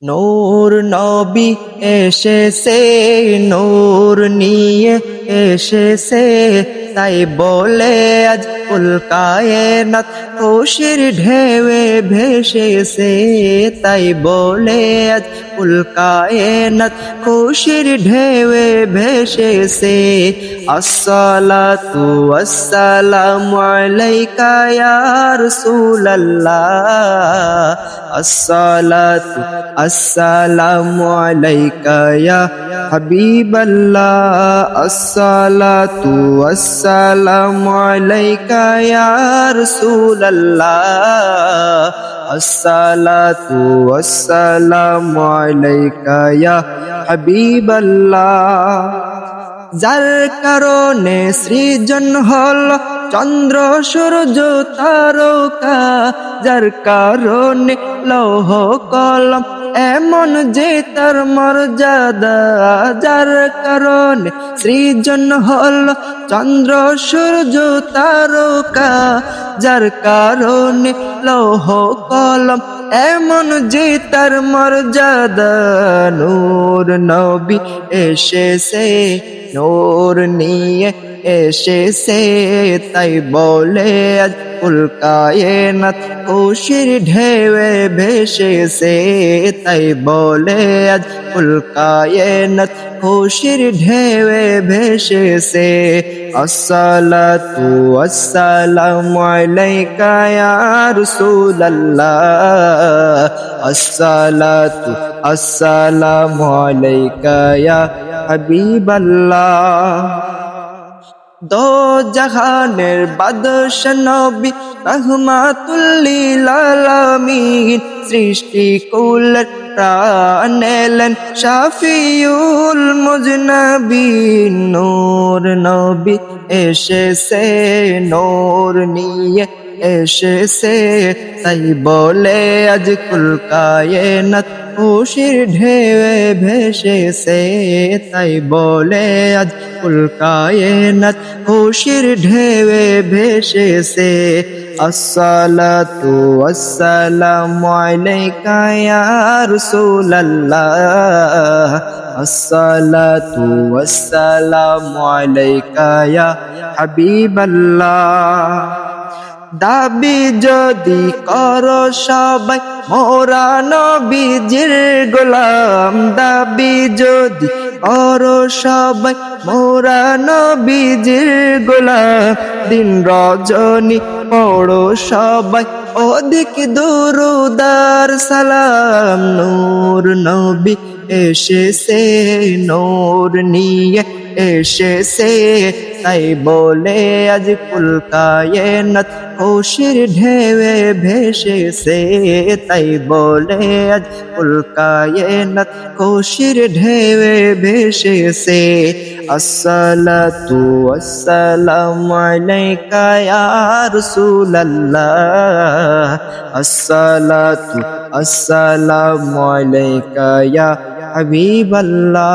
নূর নবী এসেছে, নূর নিয়ে এসেছে, তাই বলে আজ কুল কায়নাত খুশির ঢেউয়ে ভেসেছে, তাই বলে আজ কুল কায়নাত খুশির ঢেউয়ে ভেসেছে। আসসালাতু ওয়াসসালামু আলাইকা ইয়া রাসূলুল্লাহ, আসসালাতু আসসালামু আলাইকা ইয়া হাবিবাল্লাহ, আসসালাতু আসসালামু আলাইকা ইয়া রাসূলুল্লাহ, আসসালাতু আসসালামু আলাইকা ইয়া হাবিবাল্লাহ। যার কারণে সৃজন হলো চন্দ্র সূর্য তারকা, যার কারণে লৌহ কলম এমন যে তার মর্যাদা, যার কারণে সৃজন হলো চন্দ্র সূর্য তারকা, যার কারণে লৌহ কলম এমন যে তার মর্যাদা। নূর নবী এসেছে, নূর নিয়ে এসেছে, তাই বলে আজ কুল কায়নাত খুশির ঢেউয়ে ভেসেছে, তাই বলে আজ কুল কায়নাত খুশির ঢেউয়ে ভেসেছে। আসসালাতু আসসালামু আলাইকা ইয়া রাসূলুল্লাহ, আসসালাতু আসসালামু আলাইকা ইয়া হাবিবাল্লাহ। দো জাহানের বাদশা নবী রহমাতুল লিল আলামিন, সৃষ্টি কুলের প্রাণ এলেন শাফিউল মুজনবিন। নূর নবী এসেছে, নূর নিয়ে এসেছে, তাই বলে আজ কুল কায়নাত খুশির ঢেউয়ে ভেসেছে, তাই বলে আজ কুল কায়নাত খুশির ঢেউয়ে ভেসেছে। আসসালাতু আসসালামু আলাইকা ইয়া রাসূলুল্লাহ, আসসালাতু আসসালামু আলাইকা ইয়া হাবিবাল্লাহ। দাবি যদি করো সবাই মোরা নবীজির গোলাম, দাবি যদি করো সবাই মোরা নবীজির গোলাম, দিন রজনী পড়ো সবাই অধিক দুরুদার সালাম। নূর নবী এসেছে, নূর নিয়ে এসেছে, তাই বলে আজ কুল কায়নাত খুশির ঢেউয়ে ভেসেছে, তাই বলে আজ কুল কায়নাত খুশির ঢেউয়ে ভেসেছে। আসসালাতু আসসালামু আলাইকা ইয়া রাসূলুল্লাহ, আসসালাতু আসসালামু আলাইকা ইয়া হাবিবাল্লাহ।